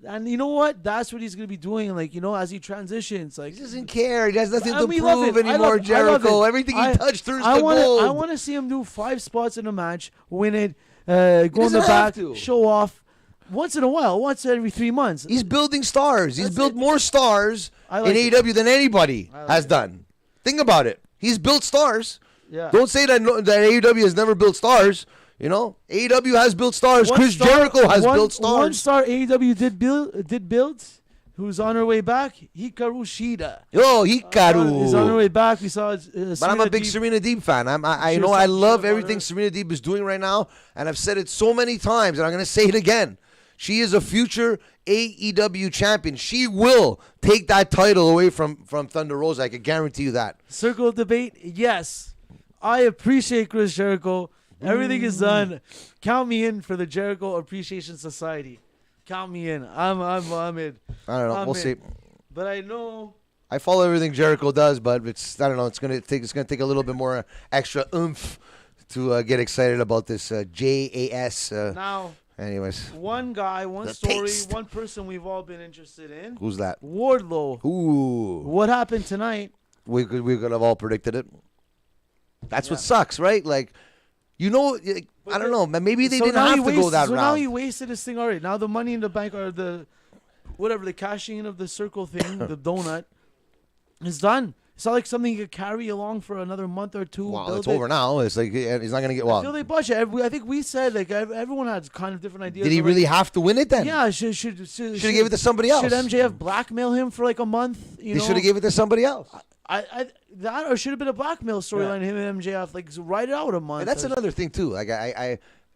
And you know what? That's what he's going to be doing, like, as he transitions. Like, he doesn't care. He has nothing to prove anymore, Jericho. Everything he touched turns to gold. I want to see him do 5 spots in a match, win it, go in the back, show off. Once in a while, once every 3 months. He's building stars. He's built more stars in AEW than anybody has done. Think about it. He's built stars. Yeah. Don't say that AEW has never built stars. AEW has built stars. Chris Jericho has built stars. One star AEW did build, who's on her way back, Hikaru Shida. Yo, Hikaru. He's on her way back. We saw but I'm a big Serena Deeb fan. I love everything Serena Deeb is doing right now, and I've said it so many times, and I'm going to say it again. She is a future AEW champion. She will take that title away from Thunder Rosa. I can guarantee you that. Circle of Debate, yes. I appreciate Chris Jericho. Everything is done. Count me in for the Jericho Appreciation Society. Count me in. I'm in. I don't know. We'll see. But I know. I follow everything Jericho does, but I don't know. It's gonna take a little bit more extra oomph to get excited about this JAS. Now. Anyways. One guy, one story, one person we've all been interested in. Who's that? Wardlow. Ooh. What happened tonight? We could have all predicted it. That's what sucks, right? Like. I don't know. Maybe they didn't have to go that route. So now he wasted his thing already. Now the Money in the Bank or the cashing in of the circle thing, the donut, is done. It's not like something you could carry along for another month or two. Well, it's over now. It's like he's not going to get well. I feel they botched it. I think we said like everyone had kind of different ideas. Did he really have to win it then? Yeah, should have gave it to somebody else. Should MJF blackmail him for like a month? They should have gave it to somebody else. That or should have been a blackmail storyline. Him and MJF, like, write it out a month. And that's another thing too. Like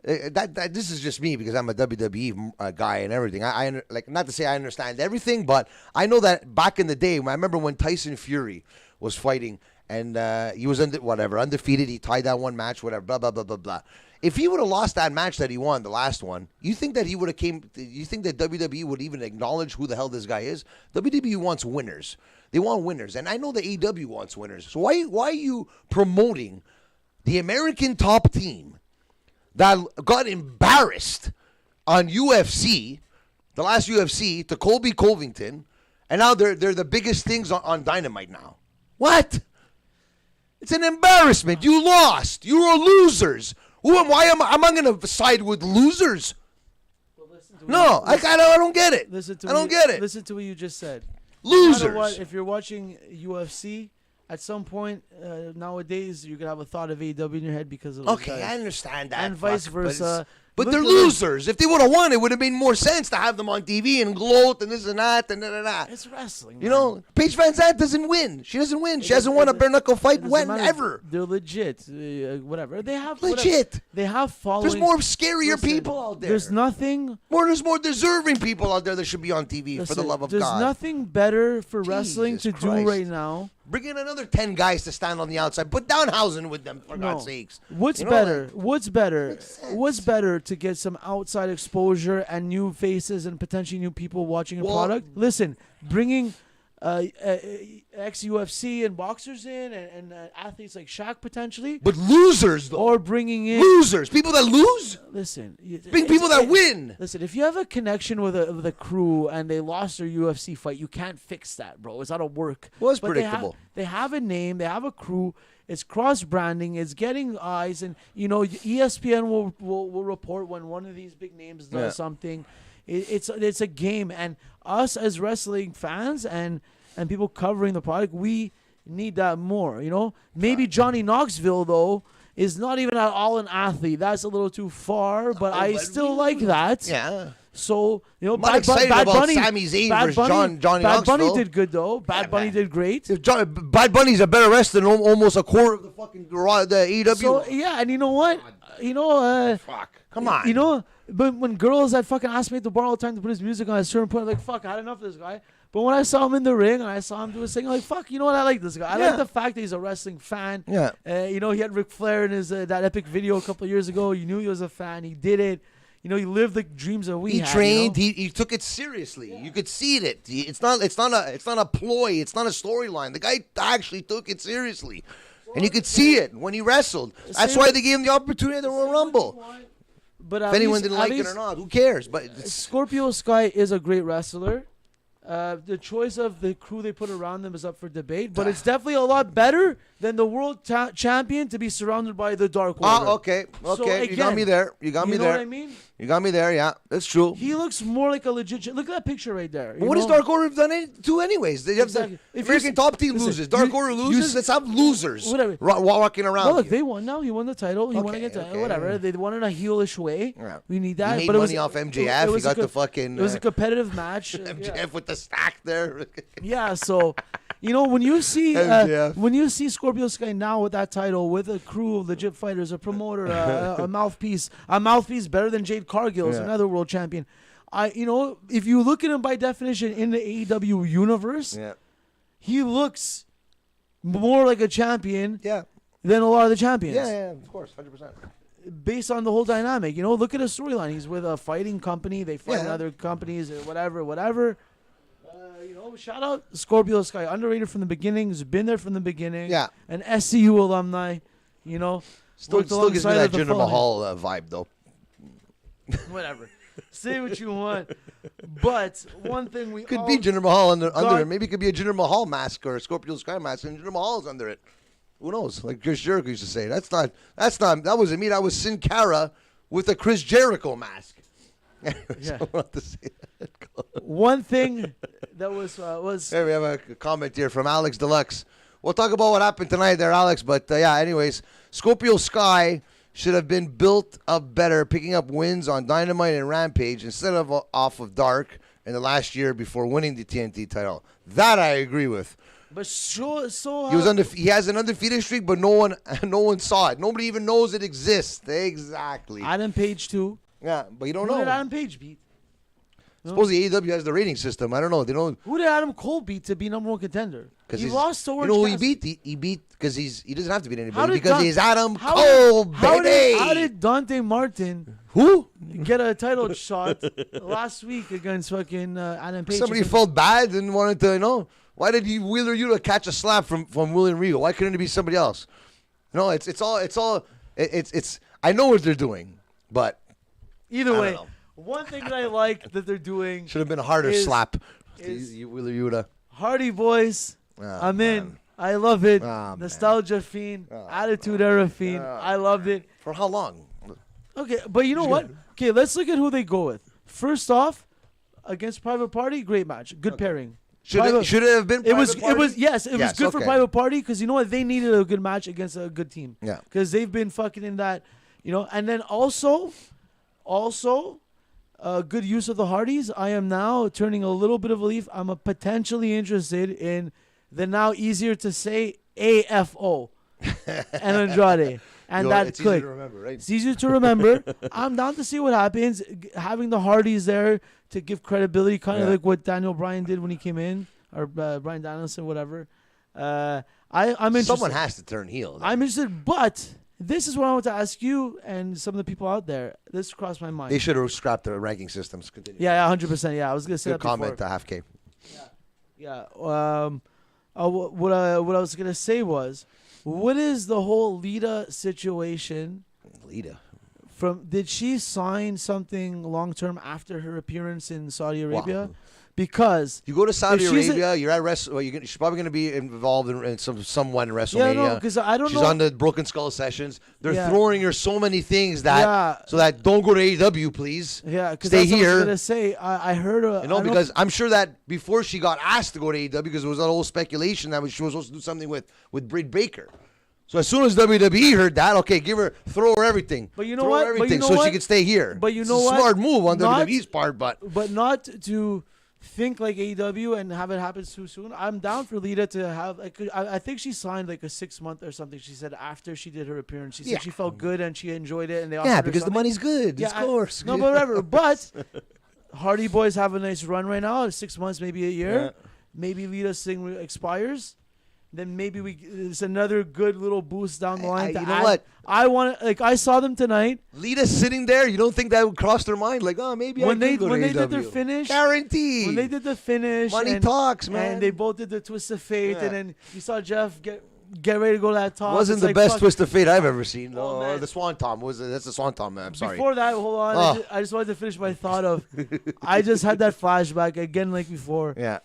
this is just me because I'm a WWE guy and everything. I like, not to say I understand everything, but I know that back in the day, I remember when Tyson Fury was fighting and he was undefeated. He tied that one match, whatever, blah blah blah blah blah. If he would have lost that match that he won, the last one, you think that he would have came? You think that WWE would even acknowledge who the hell this guy is? WWE wants winners. They want winners, and I know the AEW wants winners. So why are you promoting the American top team that got embarrassed on UFC, the last UFC, to Colby Covington, and now they're the biggest things on Dynamite now? What? It's an embarrassment. You lost. You are losers. Why am I going to side with losers? Well, listen No, I don't get it. I don't get it. Listen to what you just said. Losers. No matter what, if you're watching UFC, at some point nowadays you could have a thought of AEW in your head because of Okay, I understand that. and vice versa. But they're losers. If they would have won, it would have made more sense to have them on TV and gloat and this and that and da. It's wrestling. You know, Paige Van Zandt doesn't win. She doesn't win. She hasn't won a bare knuckle fight ever. They're legit. Whatever. They have legit. They have following. There's more scarier people out there. There's nothing. There's more deserving people out there that should be on TV for the love of God. There's nothing better for wrestling to do right now. Bring in another 10 guys to stand on the outside. Put Danhausen with them, for God's sakes. What's better? What's better? What's better to get some outside exposure and new faces and potentially new people watching a product? Listen, bringing ex-UFC and boxers in and athletes like Shaq potentially. But losers, though. Or bringing in... Losers. People that lose. Listen. Bring people that win. Listen, if you have a connection with a crew and they lost their UFC fight, you can't fix that, bro. It's not a work. Well, it's predictable. They have a name. They have a crew. It's cross-branding. It's getting eyes. And, you know, ESPN will report when one of these big names does something. It's a game. And us as wrestling fans and people covering the product, we need that more, you know? Maybe Johnny Knoxville, though, is not even at all an athlete. That's a little too far, but I still like that. Yeah. So, you know, Bad Bunny, Sami Zayn versus Johnny Bad Knoxville. Bunny did good, though. Bad Bunny did great. Bad Bunny's a better wrestler than almost a quarter of the fucking the AEW. So, yeah, and you know what? You know, fuck. Come on. You know, but when girls that fucking ask me at the bar all the time to put his music on at a certain point, I'm like, fuck, I had enough of this guy. But when I saw him in the ring and I saw him do his thing, I'm like, fuck, you know what? I like this guy. I like the fact that he's a wrestling fan. Yeah. You know, he had Ric Flair in his that epic video a couple of years ago. You knew he was a fan. He did it. You know, he lived the dreams that we had. He trained. You know? He took it seriously. Yeah. You could see it. It's not a ploy. It's not a storyline. The guy actually took it seriously, and you could see it when he wrestled. That's why they gave him the opportunity at the Royal Rumble. But if anyone didn't like it or not, who cares? But Scorpio Sky is a great wrestler. The choice of the crew they put around them is up for debate, but it's definitely a lot better than the world champion to be surrounded by the Dark Order. Oh, okay. So again, you got me there. You know what I mean? You got me there, yeah. That's true. He looks more like a legit... Look at that picture right there. What does Dark Order have done to anyways? They have the American top team loses. Dark Order loses. Let's have losers walking around. No, look, they won now. He won the title. He won against whatever. They won in a heelish way. Yeah. We need that. He made money off MJF. He got the fucking... It was a competitive match. MJF with the stack there. Yeah, so... You know, when you see Scorpio Sky now with that title, with a crew of legit fighters, a promoter, a mouthpiece better than Jade Cargill is another world champion. You know, if you look at him by definition in the AEW universe, he looks more like a champion than a lot of the champions. Yeah, of course, 100%. Based on the whole dynamic, you know, look at his storyline. He's with a fighting company. They fight in other companies or whatever. You know, shout out Scorpio Sky, underrated from the beginning. Has been there from the beginning. Yeah, an SCU alumni. You know, still gives me that Jinder Mahal vibe though. Whatever, say what you want, but one thing we could be Jinder Mahal under it. Maybe it could be a Jinder Mahal mask or a Scorpio Sky mask, and Jinder Mahal is under it. Who knows? Like Chris Jericho used to say, that wasn't me. That was Sin Cara with a Chris Jericho mask. One thing that was Hey, we have a comment here from Alex Deluxe. We'll talk about what happened tonight there, Alex. But anyways, Scorpio Sky should have been built up better, picking up wins on Dynamite and Rampage instead of off of Dark in the last year before winning the TNT title. That I agree with. But he was he has an undefeated streak, but no one saw it. Nobody even knows it exists. Exactly. Adam Page too. Yeah, but you don't know. Who did Adam Page beat? Suppose the AEW has the rating system. I don't know. They don't. Who did Adam Cole beat to be number one contender? He lost to Orange. You know who he beat? He beat because he doesn't have to beat anybody because he's Adam Cole, baby. How did Dante Martin get a title shot last week against fucking Adam Page? Somebody felt bad and wanted to why did Wheeler Yuta catch a slap from William Regal? Why couldn't it be somebody else? No, it's all. I know what they're doing, but. Either way, one thing that I like that they're doing should have been a harder slap. Wheeler Yuta. Hardy Boys. I'm in. I love it. Nostalgia fiend. Attitude era fiend. I loved it. For how long? Okay, but you know what? Okay, let's look at who they go with. first off, against Private Party, great match, good pairing. Should it have been? It was Party? it was yes, it was good for okay. Private Party because you know what, they needed a good match against a good team. Yeah, because they've been fucking in that, and then also, good use of the Hardys. I am now turning a little bit of a leaf. I'm potentially interested in the now easier to say AFO and Andrade. And it's click. easy to remember, right? It's easier to remember. I'm down to see what happens. Having the Hardys there to give credibility, kind of like what Daniel Bryan did when he came in, or Bryan Danielson, whatever. I'm interested. Someone has to turn heel. I'm interested, but this is what I want to ask you and some of the people out there. This crossed my mind. They should have scrapped their ranking systems. Continue. Yeah, 100%. Yeah, I was gonna say Good that comment before. to Half K. Yeah. What I was gonna say was, what is the whole Lita situation? Lita. Did she sign something long term after her appearance in Saudi Arabia? Wow. Because you go to Saudi if she's Arabia, you're at she's probably going to be involved in somewhat in WrestleMania. Yeah, no, because I don't know. She's on the Broken Skull sessions. They're throwing her so many things that so that don't go to AEW, please. Yeah, because stay that's here. What I was gonna say. I heard. Because I'm sure that before she got asked to go to AEW, because there was that whole speculation that she was supposed to do something with Britt Baker. So as soon as WWE heard that, okay, throw her everything. But you know throw what? her everything But you know so she could stay here. But you it's know a what? Smart move on Not, WWE's part, but not to think like AEW and have it happen too soon. I'm down for Lita to have. I think she signed like a 6 month or something. She said after she did her appearance, she said she felt good and she enjoyed it. And they offered her because the something. money's good. Yeah, of course. No, but whatever. But Hardy Boys have a nice run right now. 6 months, maybe a year. Yeah. Maybe Lita's thing expires. Then maybe it's another good little boost down the line. You know what? I want to, I saw them tonight. Lita sitting there, you don't think that would cross their mind? Like, oh, maybe when I could go to they AEW. did their finish, guaranteed. When they did the finish, money talks, man. And they both did the twist of fate, and then you saw Jeff get ready to go to that top. Wasn't the best twist of fate I've ever seen. Oh, No, the Swan Tom that's the Swan Tom. Man. I'm sorry. Before that, hold on. I just wanted to finish my thought of. I just had that flashback again, like before. Yeah.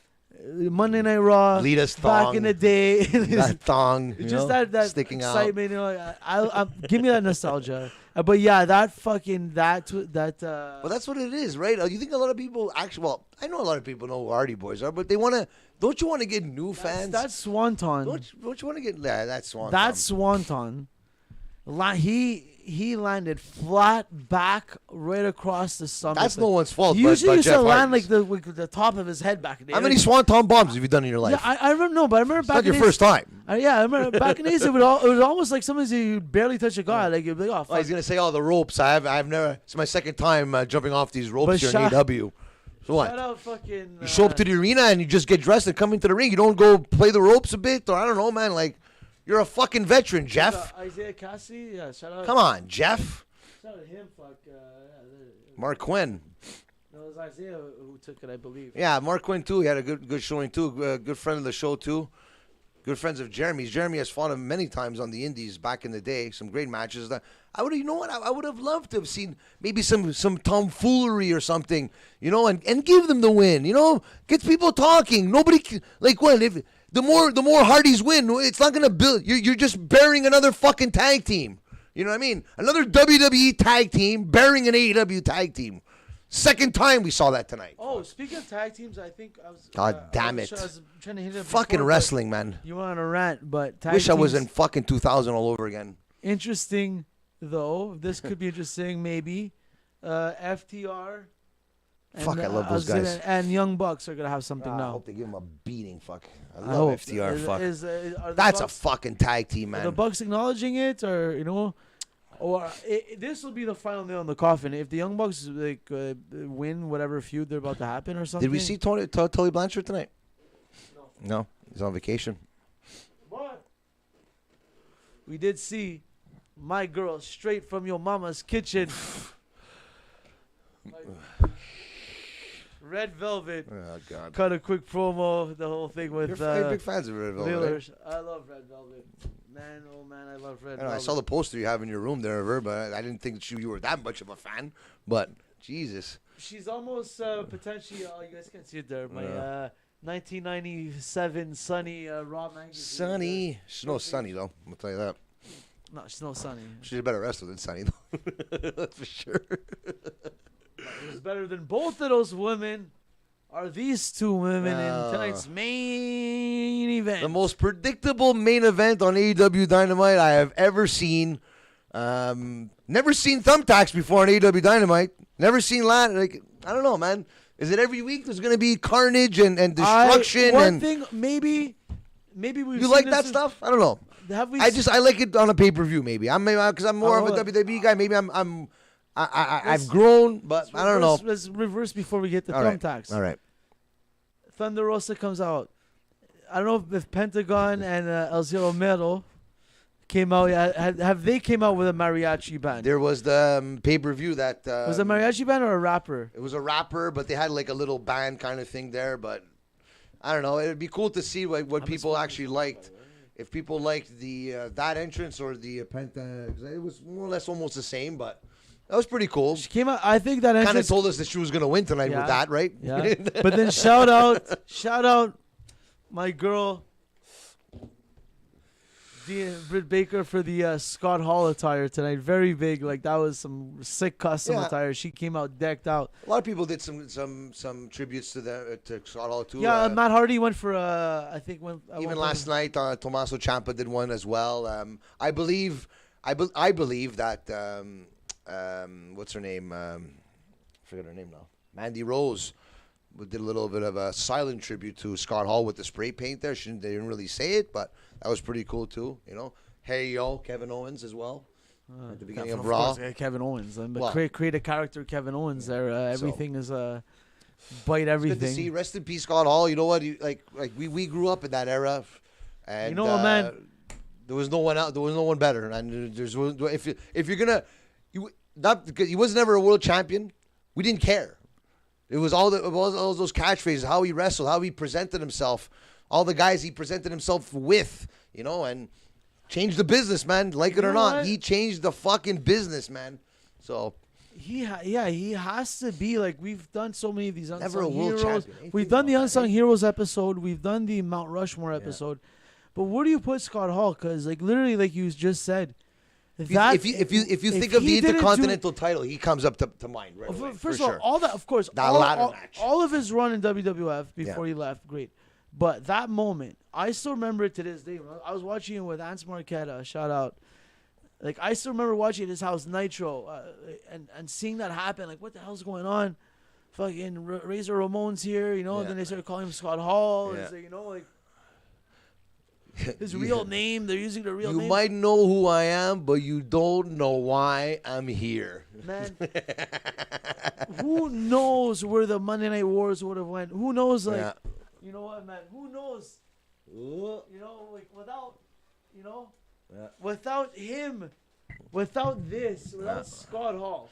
Monday Night Raw, Lita's thong, back in the day, that thong, just that sticking excitement. out. I give me that nostalgia. But yeah, that fucking that. Well, that's what it is, right? You think a lot of people actually? Well, I know a lot of people know who Hardy Boys are, but they want to. Don't you want to get new fans? That's Swanton. Don't you want to get? Yeah, that's Swanton. That's Swanton. He landed flat back right across the stomach. That's no one's fault. He usually used to land Hardy's. like the top of his head back in the How many Swanton bombs have you done in your life? Yeah, I remember. No, but I remember back. It's not your first time. I remember back in the days. It was almost like sometimes you barely touch a guy. Like you'd be like, oh, fuck. He's gonna say, "Oh, the ropes. I've never. It's my second time jumping off these ropes But here in AEW." So what? Shout out fucking. You show up to the arena and you just get dressed and come into the ring. You don't go play the ropes a bit, or I don't know, man. Like you're a fucking veteran, Jeff. Isaiah Cassidy. Yeah, shout out. Come on, Jeff. Shout out to him. Fuck. Mark Quinn. No, it was Isaiah who took it, I believe. Yeah, Mark Quinn too. He had a good showing too. Good friend of the show too. Good friends of Jeremy's. Jeremy has fought him many times on the Indies back in the day. Some great matches. That I would, you know what? I would have loved to have seen maybe some tomfoolery or something, and give them the win. Gets people talking. Nobody like what if the more Hardys win, it's not gonna build. You're just burying another fucking tag team. You know what I mean? Another WWE tag team burying an AEW tag team. Second time we saw that tonight. Oh, speaking of tag teams, I think I was. God damn it! I was trying to hit it fucking before, wrestling, man. You went on a rant, but tag Wish I was teams- in fucking 2000 all over again. Interesting, though. This could be interesting, maybe. FTR. Fuck, I love those guys. And Young Bucks are gonna have something I now. hope they give him a beating. Fuck. I I love hope. FTR. Fuck. Are the That's Bucks, a fucking tag team, are man. the Bucks acknowledging it, or or this will be the final nail in the coffin. If the Young Bucks win whatever feud they're about to happen or something. Did we see Tully Blanchard tonight? No, he's on vacation. But we did see my girl straight from your mama's kitchen. Red Velvet Oh God. cut a quick promo. The whole thing with You're big fans of Red Velvet. Lillard. I love Red Velvet. Man, oh man, I love Red Velvet. I saw the poster you have in your room there of her, but I didn't think that you were that much of a fan. But Jesus. She's almost potentially. Oh, you guys can't see it there. My 1997 Sunny Raw magazine. Sunny. She's no Sunny though. I'll tell you that. No, she's no Sunny. She's a better wrestler than Sunny though. That's for sure. Who's better than both of those women are these two women in tonight's main event. The most predictable main event on AEW Dynamite I have ever seen. Never seen thumbtacks before on AEW Dynamite. Never seen that. Like, I don't know, man. Is it every week there's going to be carnage and destruction? One thing, maybe we've You like that stuff? I don't know. Have we? I like it on a pay-per-view maybe. Because I'm more of a WWE guy. Maybe I've grown, but I don't know. Let's reverse before we get the thumbtacks. All right. Thunder Rosa comes out. I don't know if Pentagon and El Zero Mero came out. Have they came out with a mariachi band? There was the pay-per-view that... was it a mariachi band or a rapper? It was a rapper, but they had like a little band kind of thing there. But I don't know. It would be cool to see what people actually liked. If people liked the that entrance or the Penta... It was more or less almost the same, but... That was pretty cool. She came out. I think that kind of told us that she was going to win tonight with that, right? Yeah. But then shout out, my girl, Britt Baker for the Scott Hall attire tonight. Very big. Like that was some sick custom attire. She came out decked out. A lot of people did some tributes to Scott Hall too. Yeah, Matt Hardy went for I think even last night. Tommaso Ciampa did one as well. I believe that. What's her name? I forget her name now. Mandy Rose did a little bit of a silent tribute to Scott Hall with the spray paint there. They didn't really say it, but that was pretty cool too. You know, hey yo, Kevin Owens as well at the beginning of Raw. Course, Kevin Owens, but create a character, Kevin Owens. There, everything is bite everything. It's good to see. Rest in peace, Scott Hall. You know what? We grew up in that era, and you know what, man. There was no one out. There was no one better. And if you're gonna. He was never a world champion. We didn't care. It was all those catchphrases, how he wrestled, how he presented himself, all the guys he presented himself with, you know, and changed the business, man. Like it or not, he changed the fucking business, man. So he has to be like we've done so many of these unsung never a world heroes. champion. We've done the unsung heroes episode. We've done the Mount Rushmore episode. But where do you put Scott Hall? Because like literally, like you just said. If you think of the Intercontinental title, he comes up to mind right away. First of all that, of course, all of his run in WWF before he left, great. But that moment, I still remember it to this day. I was watching it with Ants Marquetta, shout out. Like, I still remember watching at his house, Nitro, and seeing that happen. Like, what the hell's going on? Fucking Razor Ramon's here, you know? And then they started calling him Scott Hall. Yeah. And, you know, like, his real name, they're using the real name. You might know who I am, but you don't know why I'm here. Man, who knows where the Monday Night Wars would have went? Who knows, like, you know what, man? Who knows? You know, like, without, you know, without him, without Scott Hall,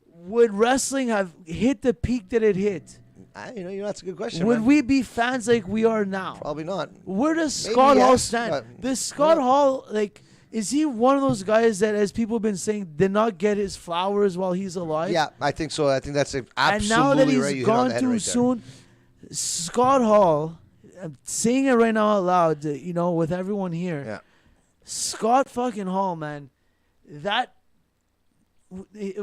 would wrestling have hit the peak that it hit? That's a good question. Would we be fans like we are now? Probably not. Where does Scott Hall stand? Does Scott Hall, like, is he one of those guys that, as people have been saying, did not get his flowers while he's alive? Yeah, I think so. I think that's absolutely right. And now that he's gone too soon, Scott Hall, I'm saying it right now out loud, you know, with everyone here. Yeah. Scott fucking Hall, man. It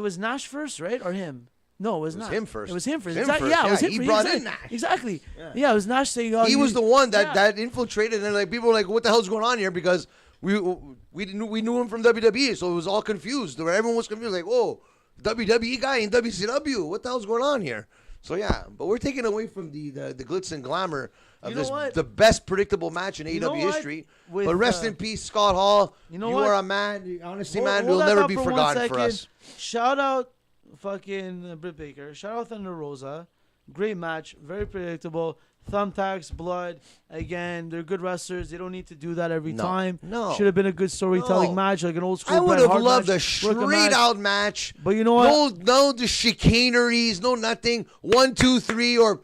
was Nash first, right? Or him? No, it was not. Him first. It was him first. Exactly. Yeah, it was him first. He brought in Nash. Exactly. Yeah, it was Nash saying, he was the one that infiltrated, and like people were like, "What the hell's going on here?" Because we knew him from WWE, so it was all confused. Everyone was confused, like, "Oh, WWE guy in WCW. What the hell's going on here?" So yeah, but we're taking away from the glitz and glamour of the best predictable match in AEW history. But rest in peace, Scott Hall. You are a man. Honestly, man, will never be forgotten for us. Shout out. Fucking Britt Baker. Shout out Thunder Rosa. Great match. Very predictable. Thumbtacks, blood. Again, they're good wrestlers. They don't need to do that every time. No. Should have been a good storytelling match, like an old school. I would have loved a straight out match. But you know what? No the chicaneries, no nothing. 1, 2, 3 or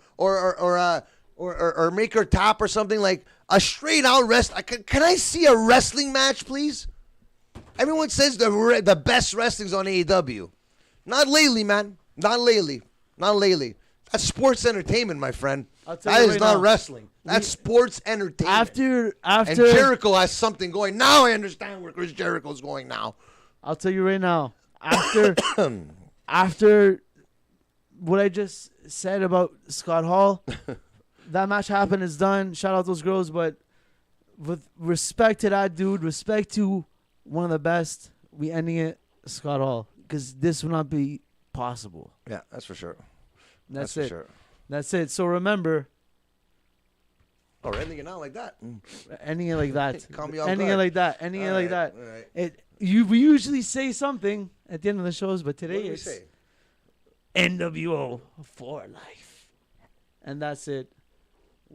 make her tap or something, like a straight out Can I see a wrestling match, please? Everyone says the best wrestling's on AEW. Not lately, man. Not lately. That's sports entertainment, my friend. That is not wrestling. That's sports entertainment. And Jericho has something going. Now I understand where Chris Jericho's going now. I'll tell you right now. After what I just said about Scott Hall, that match happened. It's done. Shout out those girls, but with respect to that dude, respect to one of the best, we ending it Scott Hall, because this will not be possible. Yeah, that's for sure. That's for it. sure. That's it. So remember, we're ending it now like that. ending it like that. Call me off ending it guard. like that. Ending it All like right, that. all right. We usually say something at the end of the shows, but today What do we it's say? NWO for life, and that's it.